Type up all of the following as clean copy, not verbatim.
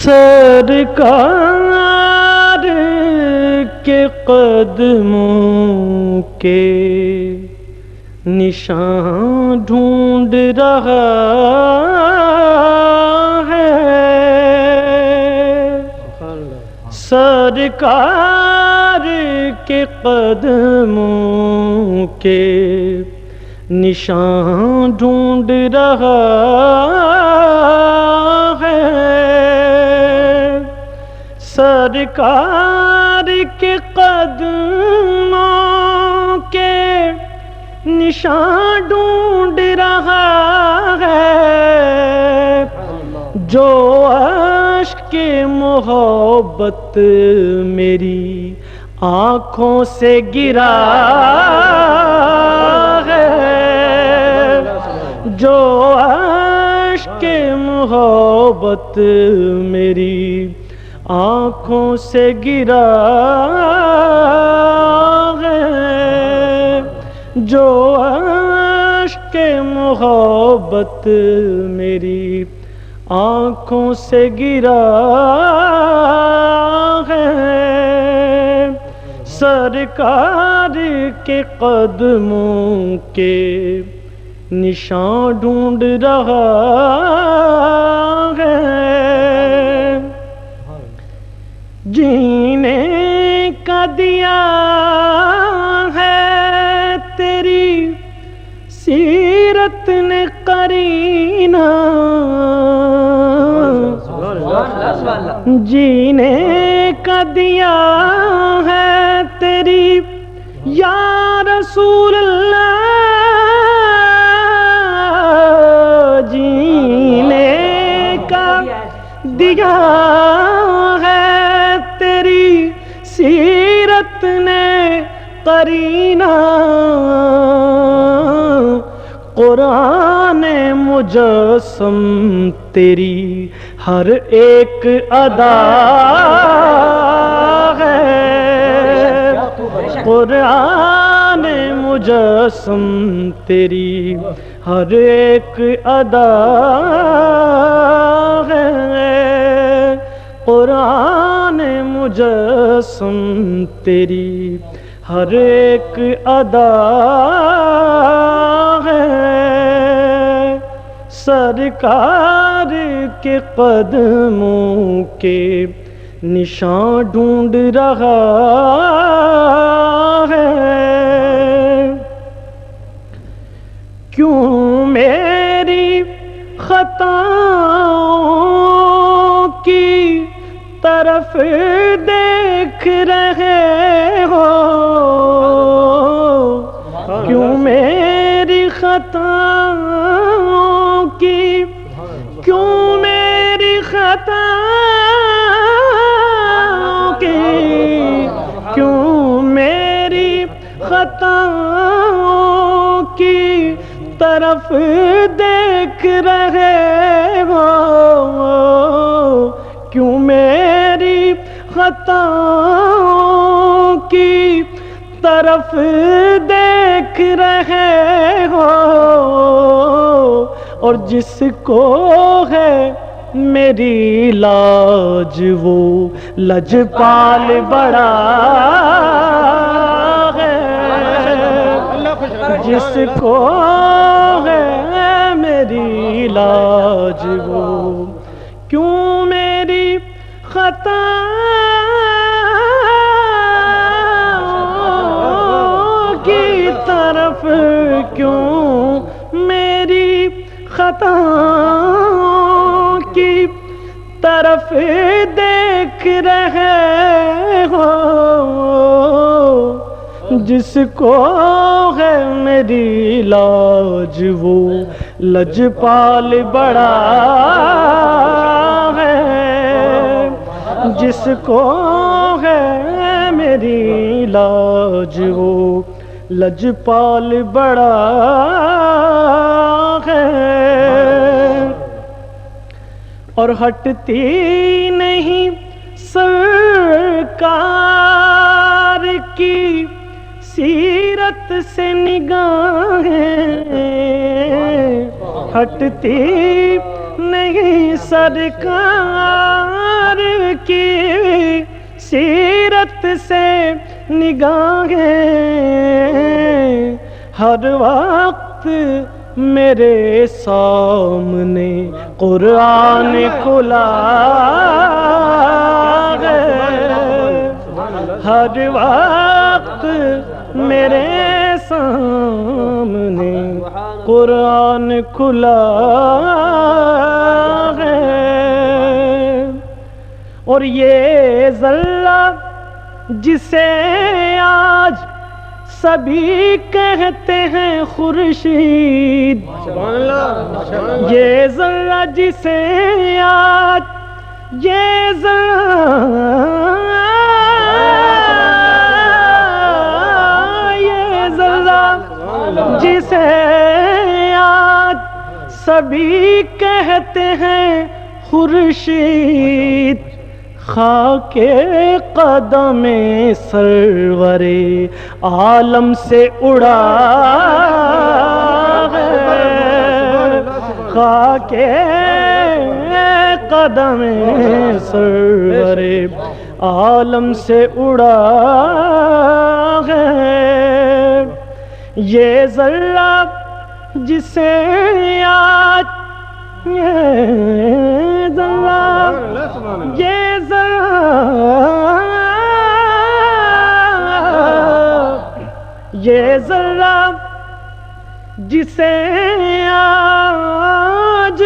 سرکار کے قدموں کے نشان ڈھونڈ رہا ہے، سرکار کے قدموں کے نشان ڈھونڈ رہا ہے، سرکار کے قدموں کے نشان ڈھونڈ رہا ہے، جو عشق محبت میری آنکھوں سے گرا ہے، جو عشق محبت میری آنکھوں سے گرا ہے، جو عشق محبت میری آنکھوں سے گرا ہے، سرکار کے قدموں کے نشان ڈھونڈ رہا ہے، جینے کا دیا ہے تیری سیرت نے قرینہ، جینے کا دیا ہے تیری یا رسول اللہ، جینے کا دیا ہے تیری سیرت نے قرینہ، قرآن مجسم تیری ہر ایک ادا ہے، قرآن مجسم تیری ہر ایک ادا ہے، قرآن مجسم تیری ہر ایک ادا ہے، سرکار کے قدموں کے نشان ڈھونڈ رہا ہے، کیوں میری خطاؤں کی طرف دیکھ رہے ہو، کیوں میری خطاؤں کی، کیوں میری خطاؤں کی، کیوں میری خطاؤں کی طرف دیکھ رہے ہو، کیوں میری خطاؤں کی طرف دیکھ رہے ہو، اور جس کو ہے میری لاج وہ لجپال بڑا ہے، جس کو ہے میری لاج وہ، کیوں میری خطا کی طرف، کیوں میری خطا کی طرف دیکھ رہے ہو، جس کو ہے میری لاج وہ لجپال بڑا ہے، جس کو ہے میری لاج وہ لجپال بڑا ہے، اور ہٹتی نہیں سرکار کی سیرت سے نگاہیں، ہٹتی نہیں سرکار سیرت سے نگاہیں ہر وقت میرے سامنے قرآن کھلا ہے، ہر وقت میرے سامنے قرآن کھلا ہے۔ اور یہ ذرہ جسے آج سبھی کہتے ہیں خورشید، یہ ذرہ جسے آج یہ ذرہ جسے آج سبھی کہتے ہیں خورشید، خاک قدم سرور عالم سے اڑا ہے، خاک قدم سرور عالم سے اڑا ہے۔ یہ ذرہ جسے آج یہ ذرہ جسے آج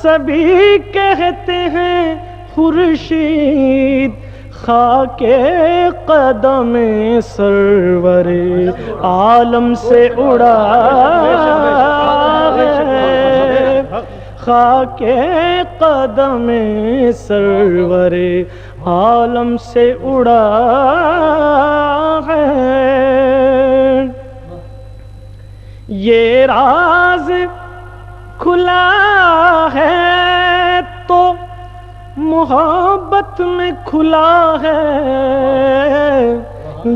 سبھی کہتے ہیں خورشید، خاک قدم سرور عالم سے اڑا ہے، خاک قدم سرور عالم سے اڑا ہے۔ یہ راز کھلا ہے تو محبت میں کھلا ہے،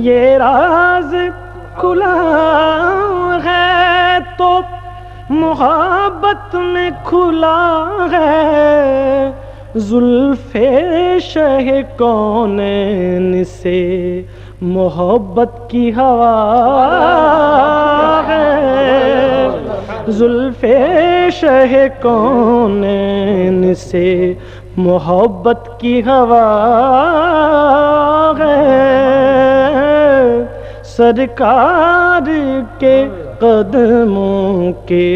یہ راز کھلا ہے تو محبت میں کھلا ہے، زلف شہ کونین سے محبت کی ہوا ہے، زلف شہ کونین سے محبت کی ہوا ہے، سرکار کے قدموں کے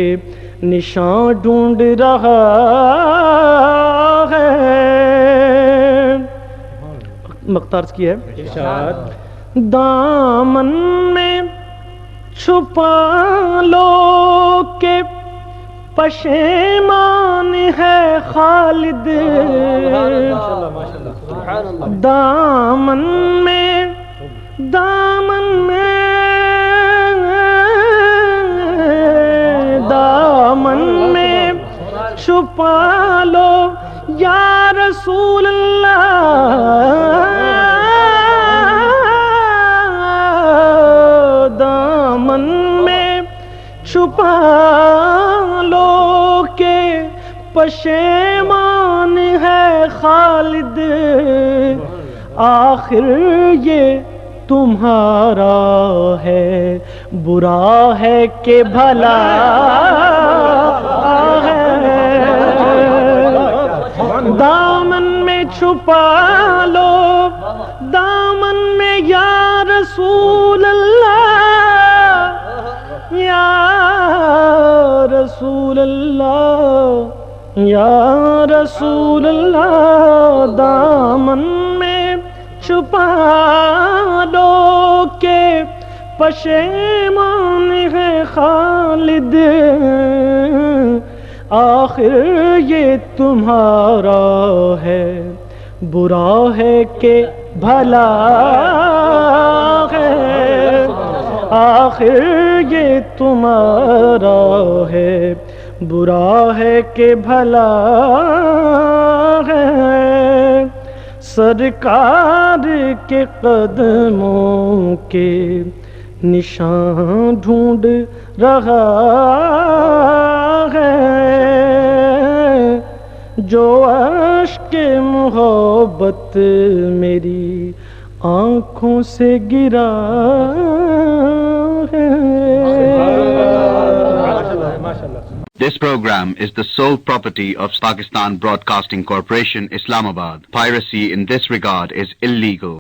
نشان ڈھونڈ رہا ہے۔ مقتارز کی ہے دامن میں چھپا لو کہ پشیمان ہے خالد، دامن میں چھپا لو یا رسول اللہ، دامن میں چھپا لو کہ پشیمان ہے خالد، آخر یہ تمہارا ہے برا ہے کہ بھلا ہے، دامن میں چھپا لو، دامن میں یا رسول اللہ، یا رسول اللہ، یا رسول اللہ، دامن میں چھپا لو کہ پشیمان ہے خالد، آخر یہ تمہارا ہے برا ہے کہ بھلا ہے، آخر یہ تمہارا ہے برا ہے کہ بھلا ہے، سرکار کے قدموں کے نشان ڈھونڈ رہا ہے، جو عشق محبت میری آنکھوں سے گرا ہے. This program is the sole property of Pakistan Broadcasting Corporation, Islamabad. Piracy in this regard is illegal.